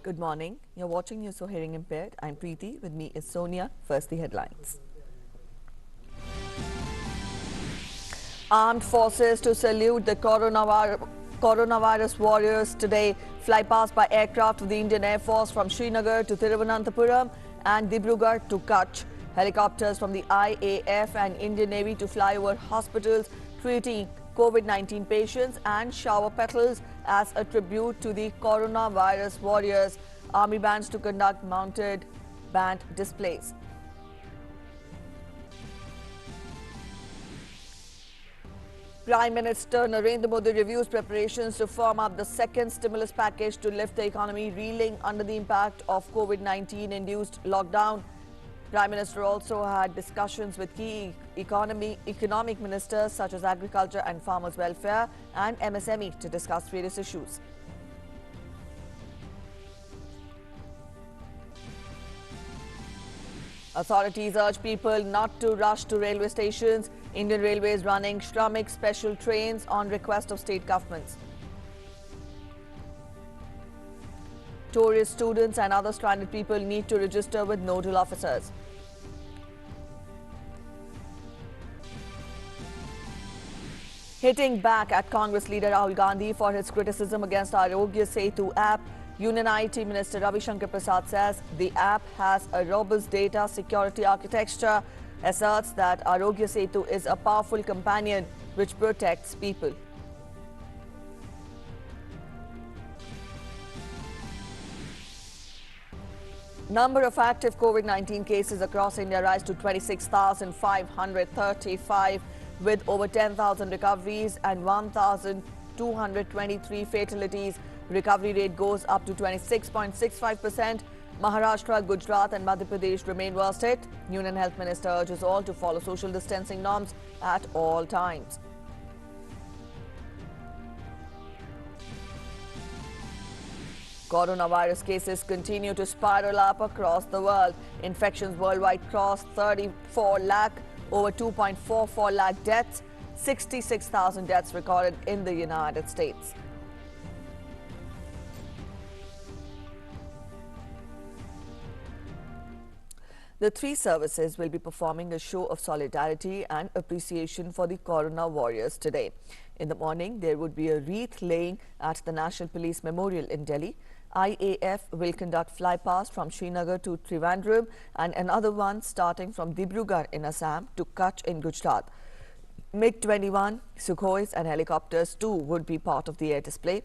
Good morning. You're watching News for Hearing Impaired. I'm Preeti. With me is Sonia. First, the headlines. Armed forces to salute the coronavirus warriors today. Fly past by aircraft of the Indian Air Force from Srinagar to Thiruvananthapuram and Dibrugarh to Kutch. Helicopters from the IAF and Indian Navy to fly over hospitals treating COVID-19 patients and shower petals as a tribute to the coronavirus warriors. Army bands to conduct mounted band displays. Prime Minister Narendra Modi reviews preparations to firm up the second stimulus package to lift the economy reeling under the impact of COVID-19 induced lockdown. Prime Minister also had discussions with key economic ministers such as Agriculture and Farmers Welfare and MSME to discuss various issues. Authorities urge people not to rush to railway stations. Indian Railways running Shramik special trains on request of state governments. Tourist students and other stranded people need to register with nodal officers. Hitting back at Congress leader Rahul Gandhi for his criticism against Arogya Setu app, Union IT Minister Ravi Shankar Prasad says the app has a robust data security architecture, asserts that Arogya Setu is a powerful companion which protects people. Number of active COVID-19 cases across India rise to 26,535 with over 10,000 recoveries and 1,223 fatalities. Recovery rate goes up to 26.65%. Maharashtra, Gujarat and Madhya Pradesh remain worst hit. Union Health Minister urges all to follow social distancing norms at all times. Coronavirus cases continue to spiral up across the world. Infections worldwide crossed 34 lakh, over 2.44 lakh deaths, 66,000 deaths recorded in the United States. The three services will be performing a show of solidarity and appreciation for the Corona warriors today. In the morning, there would be a wreath laying at the National Police Memorial in Delhi. IAF will conduct flypast from Srinagar to Trivandrum and another one starting from Dibrugarh in Assam to Kutch in Gujarat. MiG-21, Sukhois and helicopters too would be part of the air display.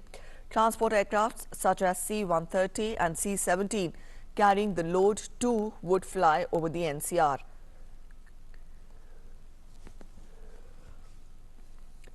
Transport aircrafts such as C-130 and C-17 carrying the load too would fly over the NCR.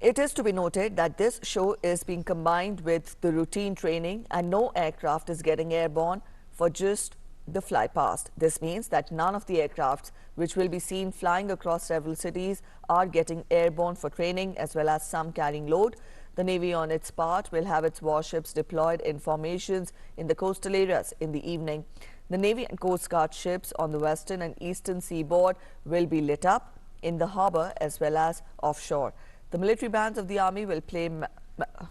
It is to be noted that this show is being combined with the routine training and no aircraft is getting airborne for just the fly past. This means that none of the aircrafts which will be seen flying across several cities are getting airborne for training, as well as some carrying load. The Navy on its part will have its warships deployed in formations in the coastal areas in the evening. The Navy and Coast Guard ships on the western and eastern seaboard will be lit up in the harbour as well as offshore. The military bands of the Army will play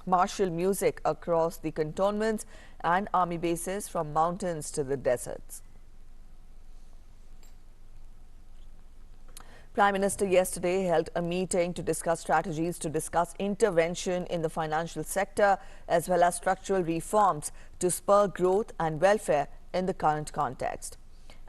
martial music across the cantonments and Army bases from mountains to the deserts. Prime Minister yesterday held a meeting to discuss strategies to discuss intervention in the financial sector as well as structural reforms to spur growth and welfare in the current context.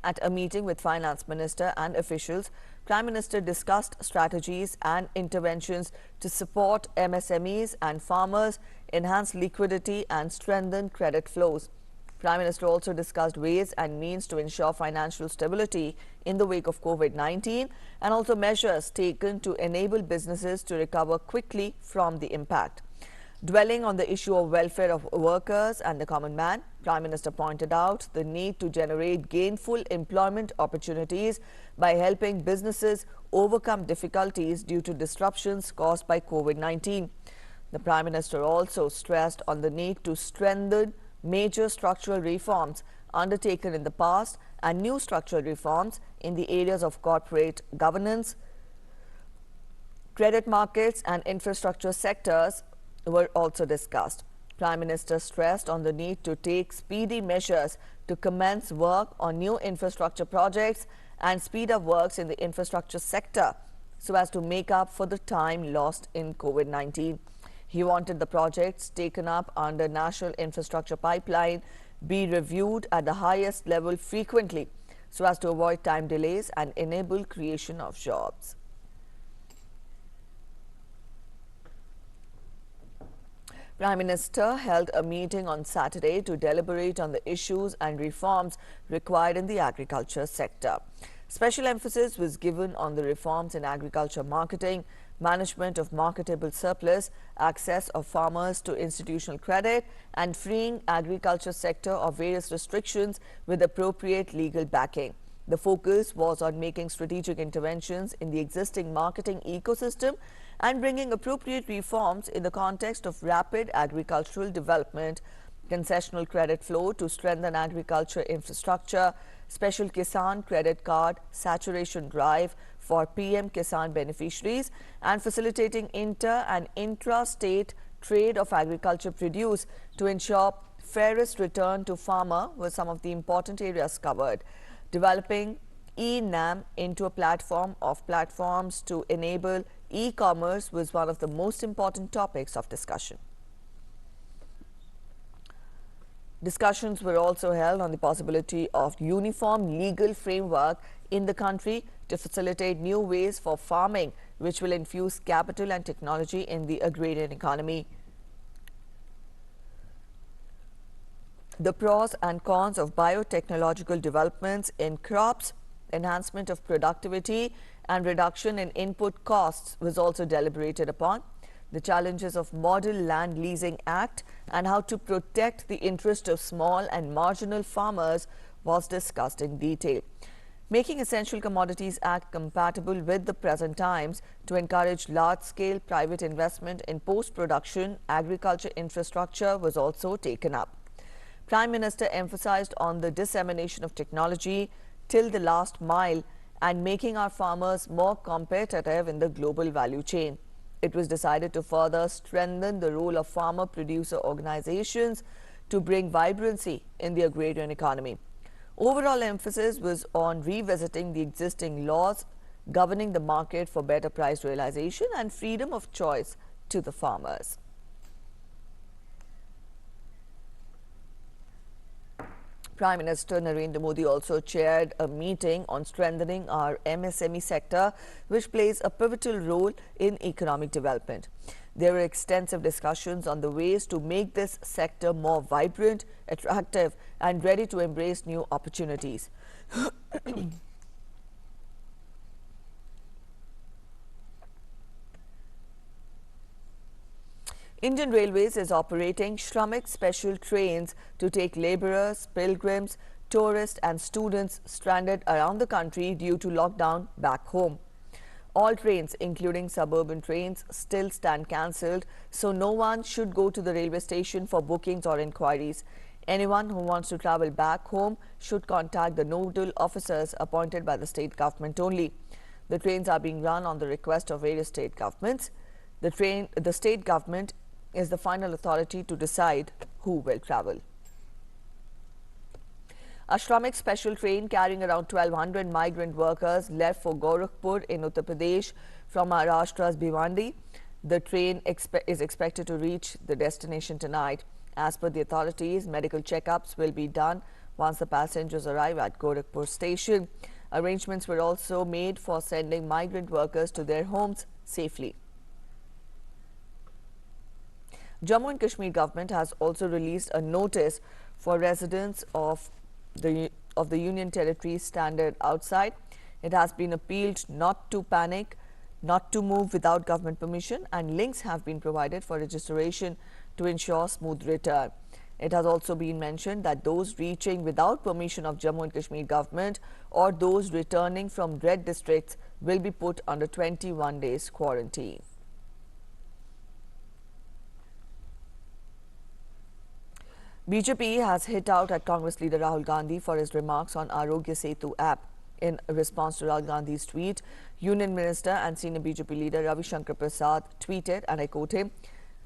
At a meeting with Finance Minister and officials, Prime Minister discussed strategies and interventions to support MSMEs and farmers, enhance liquidity and strengthen credit flows. Prime Minister also discussed ways and means to ensure financial stability in the wake of COVID-19 and also measures taken to enable businesses to recover quickly from the impact. Dwelling on the issue of welfare of workers and the common man, Prime Minister pointed out the need to generate gainful employment opportunities by helping businesses overcome difficulties due to disruptions caused by COVID-19. The Prime Minister also stressed on the need to strengthen major structural reforms undertaken in the past and new structural reforms in the areas of corporate governance, credit markets and infrastructure sectors were also discussed. Prime Minister stressed on the need to take speedy measures to commence work on new infrastructure projects and speed up works in the infrastructure sector so as to make up for the time lost in COVID-19. He wanted the projects taken up under National Infrastructure Pipeline be reviewed at the highest level frequently so as to avoid time delays and enable creation of jobs. Prime Minister held a meeting on Saturday to deliberate on the issues and reforms required in the agriculture sector. Special emphasis was given on the reforms in agriculture marketing, management of marketable surplus, access of farmers to institutional credit, and freeing agriculture sector of various restrictions with appropriate legal backing. The focus was on making strategic interventions in the existing marketing ecosystem and bringing appropriate reforms in the context of rapid agricultural development, concessional credit flow to strengthen agriculture infrastructure, special Kisan credit card saturation drive for PM Kisan beneficiaries, and facilitating inter- and intra-state trade of agriculture produce to ensure fairest return to farmer were some of the important areas covered. Developing e-NAM into a platform of platforms to enable e-commerce was one of the most important topics of discussion. Discussions were also held on the possibility of uniform legal framework in the country to facilitate new ways for farming, which will infuse capital and technology in the agrarian economy. The pros and cons of biotechnological developments in crops, enhancement of productivity and reduction in input costs was also deliberated upon. The challenges of Model Land Leasing Act and how to protect the interest of small and marginal farmers was discussed in detail. Making Essential Commodities Act compatible with the present times to encourage large-scale private investment in post-production agriculture infrastructure was also taken up. Prime Minister emphasized on the dissemination of technology till the last mile and making our farmers more competitive in the global value chain. It was decided to further strengthen the role of farmer-producer organizations to bring vibrancy in the agrarian economy. Overall emphasis was on revisiting the existing laws governing the market for better price realization and freedom of choice to the farmers. Prime Minister Narendra Modi also chaired a meeting on strengthening our MSME sector, which plays a pivotal role in economic development. There were extensive discussions on the ways to make this sector more vibrant, attractive, and ready to embrace new opportunities. Indian Railways is operating Shramik special trains to take labourers, pilgrims, tourists and students stranded around the country due to lockdown back home. All trains, including suburban trains, still stand cancelled, so no one should go to the railway station for bookings or inquiries. Anyone who wants to travel back home should contact the nodal officers appointed by the state government only. The trains are being run on the request of various state governments. The state government is the final authority to decide who will travel. A Shramik special train carrying around 1,200 migrant workers left for Gorakhpur in Uttar Pradesh from Maharashtra's Bhiwandi. The train is expected to reach the destination tonight. As per the authorities, medical checkups will be done once the passengers arrive at Gorakhpur station. Arrangements were also made for sending migrant workers to their homes safely. Jammu and Kashmir government has also released a notice for residents of the Union Territory stranded outside. It has been appealed not to panic, not to move without government permission, and links have been provided for registration to ensure smooth return. It has also been mentioned that those reaching without permission of Jammu and Kashmir government or those returning from red districts will be put under 21 days quarantine. BJP has hit out at Congress leader Rahul Gandhi for his remarks on Arogya Setu app. In response to Rahul Gandhi's tweet, Union Minister and senior BJP leader Ravi Shankar Prasad tweeted, and I quote him,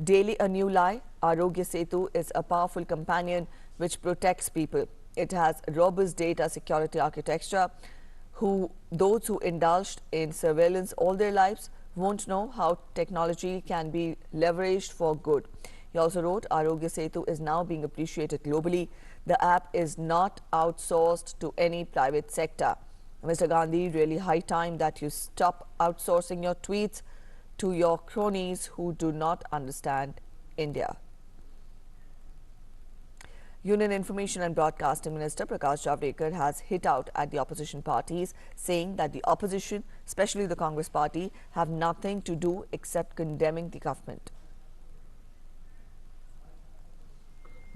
Daily a new lie. Arogya Setu is a powerful companion which protects people. It has robust data security architecture. Those who indulged in surveillance all their lives won't know how technology can be leveraged for good. He also wrote, Arogya Setu is now being appreciated globally. The app is not outsourced to any private sector. Mr. Gandhi, really high time that you stop outsourcing your tweets to your cronies who do not understand India. Union Information and Broadcasting Minister Prakash Javadekar has hit out at the opposition parties, saying that the opposition, especially the Congress party, have nothing to do except condemning the government.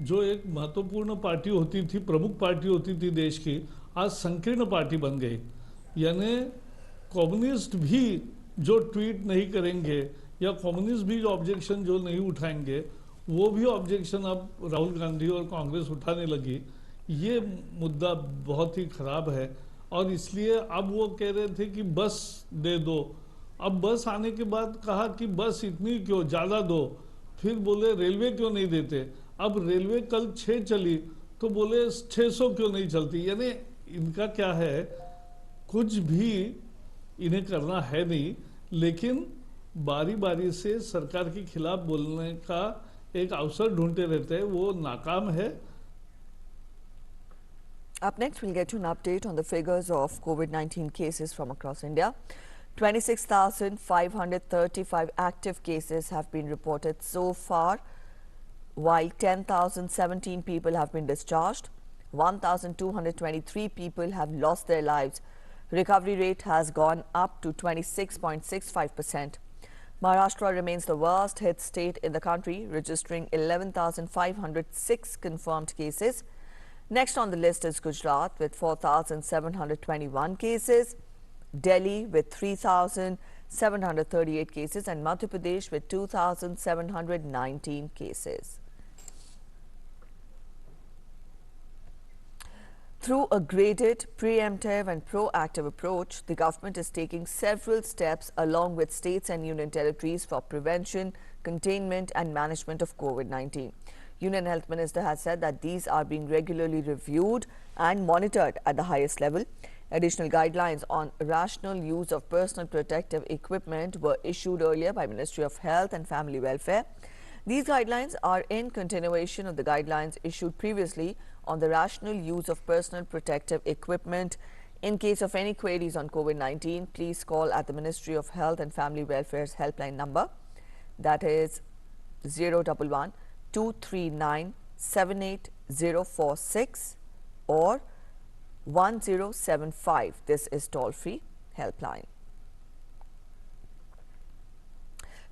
जो एक महत्वपूर्ण party होती थी, प्रमुख party होती थी देश की, आज संकीर्ण पार्टी बन गई। यानी कम्युनिस्ट भी जो ट्वीट नहीं करेंगे या कम्युनिस्ट भी जो ऑब्जेक्शन जो नहीं उठाएंगे, वो भी ऑब्जेक्शन अब राहुल गांधी और कांग्रेस उठाने लगी। ये मुद्दा बहुत ही खराब है और इसलिए अब वो कह रहे थे कि बस दे दो। अब बस आने के बाद कहा कि बस इतनी क्यों, ज़्यादा दो। फिर बोले रेलवे क्यों नहीं देते। अब रेलवे कल 6 चली तो बोले 600 क्यों नहीं चलती। यानी इनका क्या है, कुछ भी इन्हें करना है नहीं, लेकिन बारी बारी से सरकार के खिलाफ बोलने का एक अवसर ढूंढते रहते हैं, वो नाकाम है। Up next, we'll get you an update on the figures of COVID-19 cases from across India. 26,535 active cases have been reported so far, while 10,017 people have been discharged. 1,223 people have lost their lives. Recovery rate has gone up to 26.65%. Maharashtra remains the worst hit state in the country, registering 11,506 confirmed cases. Next on the list is Gujarat with 4,721 cases, Delhi with 3,738 cases and Madhya Pradesh with 2,719 cases. Through a graded, preemptive and proactive approach, the government is taking several steps along with states and union territories for prevention, containment and management of COVID-19. Union Health Minister has said that these are being regularly reviewed and monitored at the highest level. Additional guidelines on rational use of personal protective equipment were issued earlier by Ministry of Health and Family Welfare. These guidelines are in continuation of the guidelines issued previously on the rational use of personal protective equipment. In case of any queries on COVID-19, please call at the Ministry of Health and Family Welfare's helpline number, that is 011 239 78046 or 1075. This is toll-free helpline.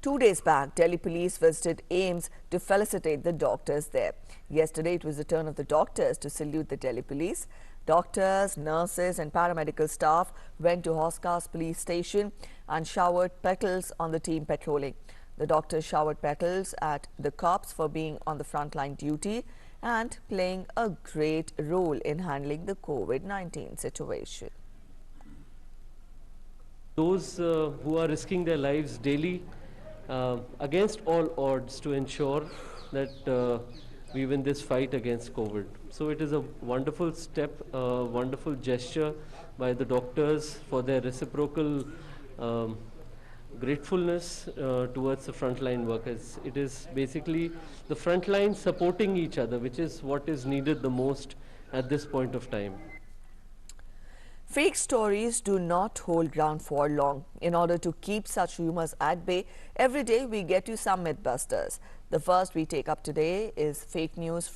2 days back, Delhi police visited AIIMS to felicitate the doctors there. Yesterday, it was the turn of the doctors to salute the Delhi police. Doctors, nurses and paramedical staff went to Hoskas police station and showered petals on the team patrolling. The doctors showered petals at the cops for being on the frontline duty and playing a great role in handling the COVID-19 situation. Those who are risking their lives daily against all odds to ensure that we win this fight against COVID. So it is a wonderful step, a wonderful gesture by the doctors for their reciprocal gratefulness towards the frontline workers. It is basically the frontline supporting each other, which is what is needed the most at this point of time. Fake stories do not hold ground for long. In order to keep such rumors at bay, every day we get you some mythbusters. The first we take up today is fake news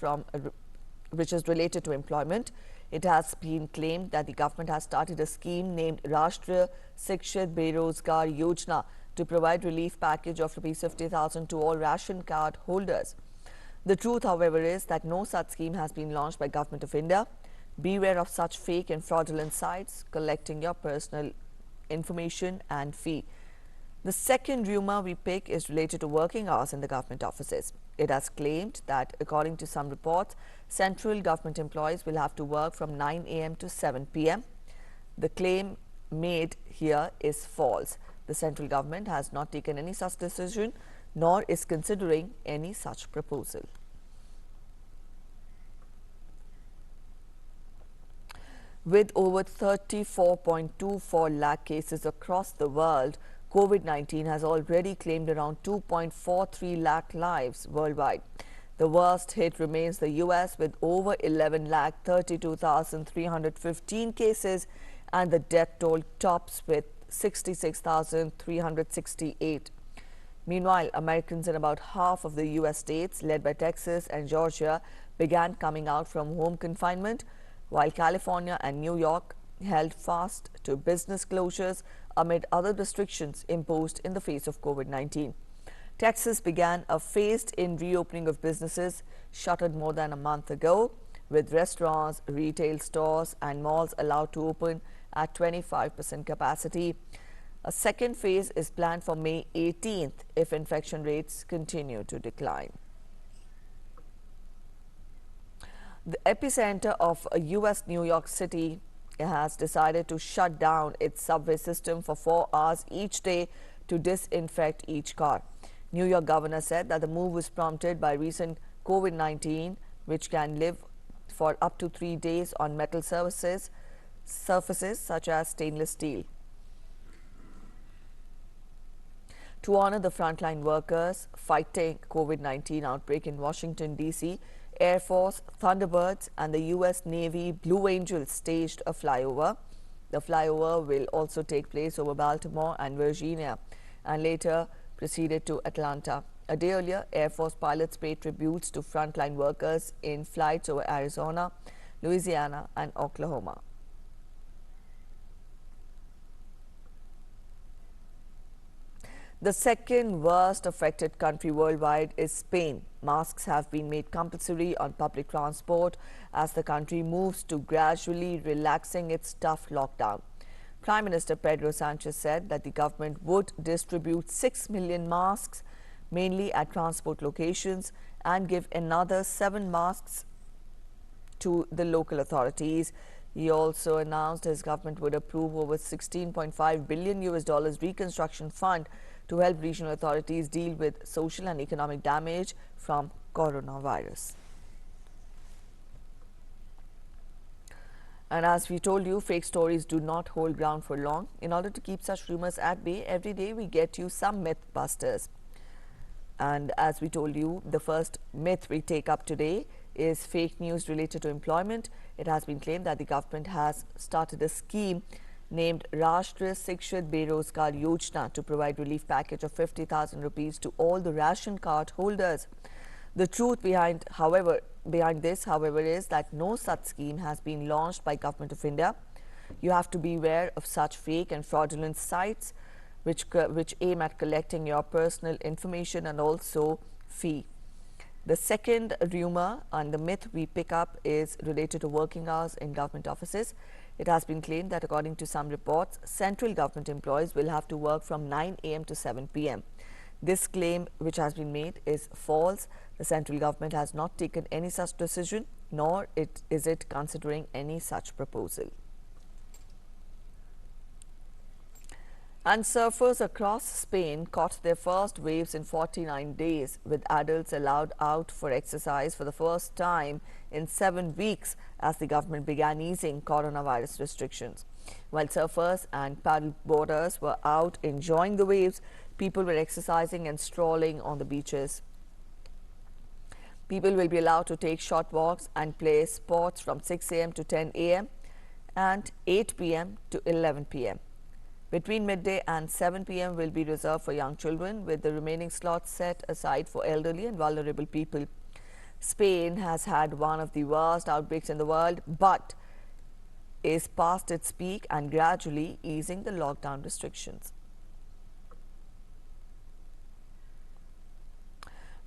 which is related to employment. It has been claimed that the government has started a scheme named Rajya Shikshit Berozgar Yojana to provide relief package of ₹50,000 to all ration card holders. The truth, however, is that no such scheme has been launched by Government of India. Beware of such fake and fraudulent sites collecting your personal information and fee. The second rumor we pick is related to working hours in the government offices. It has claimed that, according to some reports, central government employees will have to work from 9 a.m. to 7 p.m. The claim made here is false. The central government has not taken any such decision. nor is considering any such proposal. With over 34.24 lakh cases across the world, COVID-19 has already claimed around 2.43 lakh lives worldwide. The worst hit remains the US with over 11 lakh 32,315 cases, and the death toll tops with 66,368. Meanwhile, Americans in about half of the US states, led by Texas and Georgia, began coming out from home confinement, while California and New York held fast to business closures amid other restrictions imposed in the face of COVID-19. Texas began a phased-in reopening of businesses shuttered more than a month ago, with restaurants, retail stores and malls allowed to open at 25% capacity. A second phase is planned for May 18th if infection rates continue to decline. The epicenter of US New York City has decided to shut down its subway system for 4 hours each day to disinfect each car. New York governor said that the move was prompted by recent COVID-19, which can live for up to 3 days on metal surfaces such as stainless steel. To honor the frontline workers fighting COVID-19 outbreak in Washington, D.C., Air Force, Thunderbirds and the U.S. Navy Blue Angels staged a flyover. The flyover will also take place over Baltimore and Virginia and later proceeded to Atlanta. A day earlier, Air Force pilots paid tributes to frontline workers in flights over Arizona, Louisiana and Oklahoma. The second worst affected country worldwide is Spain. Masks have been made compulsory on public transport as the country moves to gradually relaxing its tough lockdown. Prime Minister Pedro Sanchez said that the government would distribute 6 million masks, mainly at transport locations, and give another 7 masks to the local authorities. He also announced his government would approve over $16.5 billion reconstruction fund to help regional authorities deal with social and economic damage from coronavirus. And as we told you, fake stories do not hold ground for long. In order to keep such rumors at bay, every day we get you some myth busters. And as we told you, the first myth we take up today is fake news related to employment. It has been claimed that the government has started a scheme named Rashtriya Sikshit Berozgar Yojana to provide relief package of 50,000 rupees to all the ration card holders. The truth behind this, however, is that no such scheme has been launched by Government of India. You have to be aware of such fake and fraudulent sites which aim at collecting your personal information and also fee. The second rumor and the myth we pick up is related to working hours in government offices. It has been claimed that according to some reports, central government employees will have to work from 9 a.m. to 7 p.m. This claim which has been made is false. The central government has not taken any such decision, nor is it considering any such proposal. And surfers across Spain caught their first waves in 49 days, with adults allowed out for exercise for the first time in 7 weeks as the government began easing coronavirus restrictions. While surfers and paddleboarders were out enjoying the waves, people were exercising and strolling on the beaches. People will be allowed to take short walks and play sports from 6 a.m. to 10 a.m. and 8 p.m. to 11 p.m. Between midday and 7 p.m. will be reserved for young children, with the remaining slots set aside for elderly and vulnerable people. Spain has had one of the worst outbreaks in the world, but is past its peak and gradually easing the lockdown restrictions.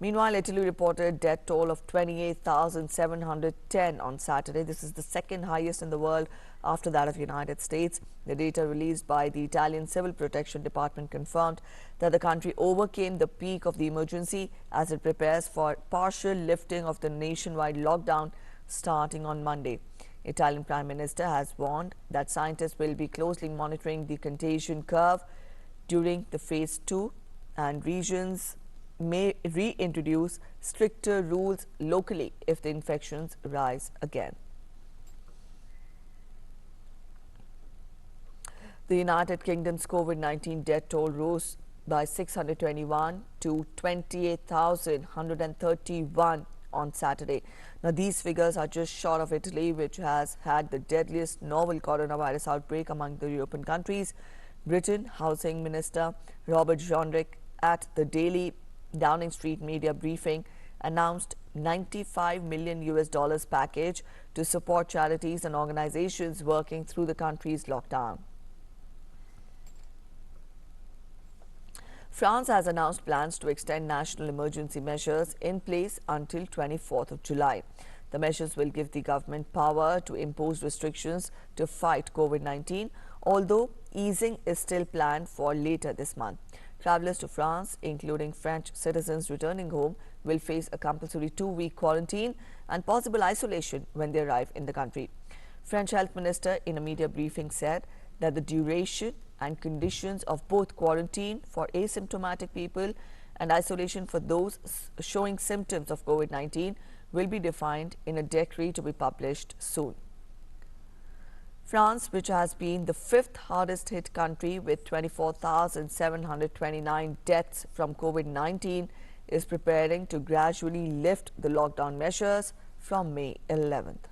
Meanwhile, Italy reported death toll of 28,710 on Saturday. This is the second highest in the world after that of the United States. The data released by the Italian Civil Protection Department confirmed that the country overcame the peak of the emergency as it prepares for partial lifting of the nationwide lockdown starting on Monday. Italian Prime Minister has warned that scientists will be closely monitoring the contagion curve during the phase 2 and regions may reintroduce stricter rules locally if the infections rise again. The United Kingdom's COVID-19 death toll rose by 621 to 28,131 on Saturday. Now, these figures are just short of Italy, which has had the deadliest novel coronavirus outbreak among the European countries. Britain Housing Minister Robert Jeanrick at the daily Downing Street media briefing announced $95 million package to support charities and organizations working through the country's lockdown. France has announced plans to extend national emergency measures in place until 24th of July. The measures will give the government power to impose restrictions to fight COVID-19, although easing is still planned for later this month. Travelers to France, including French citizens returning home, will face a compulsory 2-week quarantine and possible isolation when they arrive in the country. French Health Minister in a media briefing said that the duration and conditions of both quarantine for asymptomatic people and isolation for those showing symptoms of COVID-19 will be defined in a decree to be published soon. France, which has been the 5th hardest hit country with 24,729 deaths from COVID-19, is preparing to gradually lift the lockdown measures from May 11th.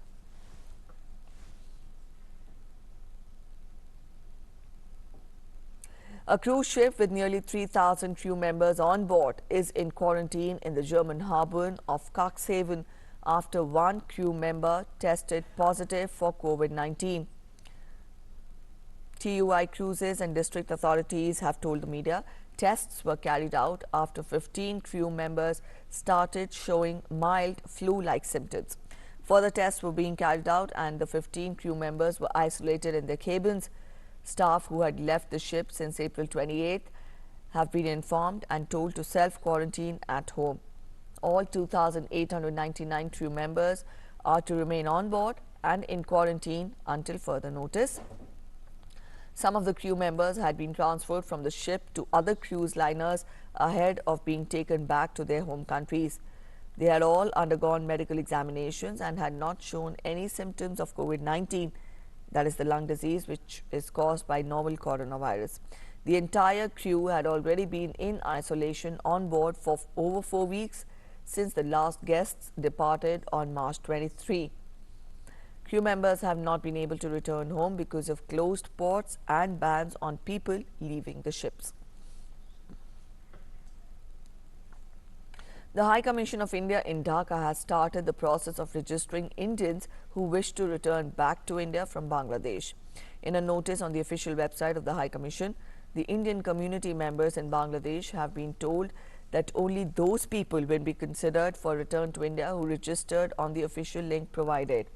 A cruise ship with nearly 3,000 crew members on board is in quarantine in the German harbour of Cuxhaven after one crew member tested positive for COVID-19. TUI Cruises and district authorities have told the media tests were carried out after 15 crew members started showing mild flu-like symptoms. Further tests were being carried out and the 15 crew members were isolated in their cabins. Staff who had left the ship since April 28th have been informed and told to self-quarantine at home. All 2,899 crew members are to remain on board and in quarantine until further notice. Some of the crew members had been transferred from the ship to other cruise liners ahead of being taken back to their home countries. They had all undergone medical examinations and had not shown any symptoms of COVID-19. That is the lung disease which is caused by novel coronavirus. The entire crew had already been in isolation on board for over 4 weeks since the last guests departed on March 23. Crew members have not been able to return home because of closed ports and bans on people leaving the ships. The High Commission of India in Dhaka has started the process of registering Indians who wish to return back to India from Bangladesh. In a notice on the official website of the High Commission, the Indian community members in Bangladesh have been told that only those people will be considered for return to India who registered on the official link provided.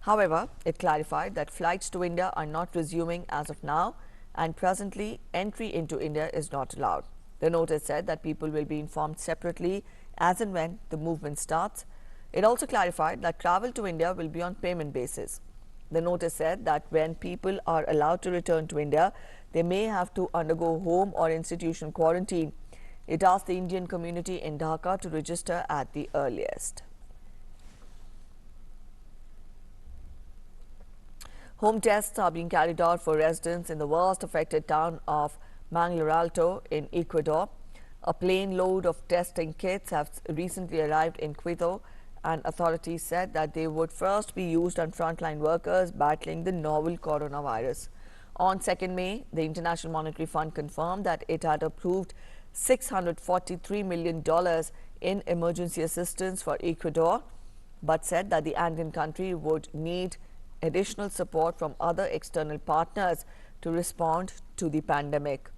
However, it clarified that flights to India are not resuming as of now and presently entry into India is not allowed. The notice said that people will be informed separately as and when the movement starts. It also clarified that travel to India will be on payment basis. The notice said that when people are allowed to return to India, they may have to undergo home or institution quarantine. It asked the Indian community in Dhaka to register at the earliest. Home tests are being carried out for residents in the worst affected town of Mangluralto in Ecuador. A plane load of testing kits have recently arrived in Quito, and authorities said that they would first be used on frontline workers battling the novel coronavirus. On 2nd May, the International Monetary Fund confirmed that it had approved $643 million in emergency assistance for Ecuador, but said that the Andean country would need additional support from other external partners to respond to the pandemic.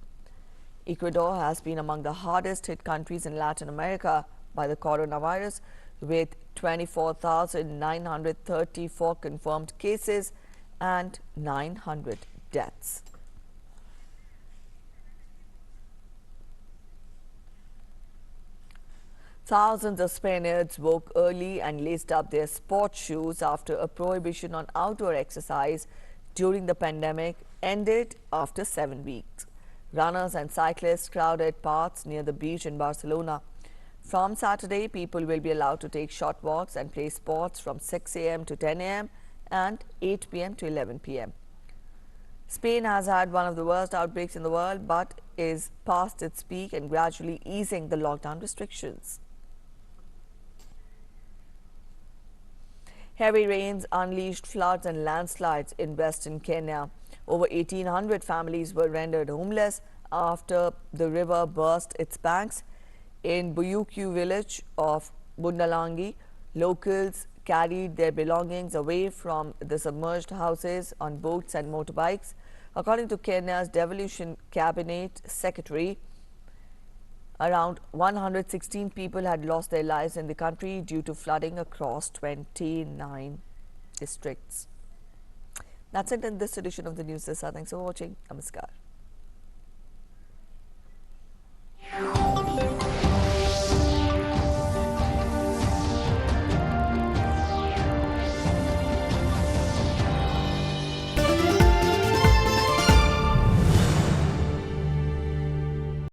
Ecuador has been among the hardest hit countries in Latin America by the coronavirus, with 24,934 confirmed cases and 900 deaths. Thousands of Spaniards woke early and laced up their sports shoes after a prohibition on outdoor exercise during the pandemic ended after 7 weeks. Runners and cyclists crowded paths near the beach in Barcelona. From Saturday, people will be allowed to take short walks and play sports from 6 a.m. to 10 a.m. and 8 p.m. to 11 p.m. Spain has had one of the worst outbreaks in the world, but is past its peak and gradually easing the lockdown restrictions. Heavy rains unleashed floods and landslides in western Kenya. Over 1,800 families were rendered homeless after the river burst its banks. In Buyukyu village of Bundalangi, locals carried their belongings away from the submerged houses on boats and motorbikes. According to Kenya's Devolution Cabinet Secretary, around 116 people had lost their lives in the country due to flooding across 29 districts. That's it in this edition of the News This Hour. Thanks for watching. Namaskar.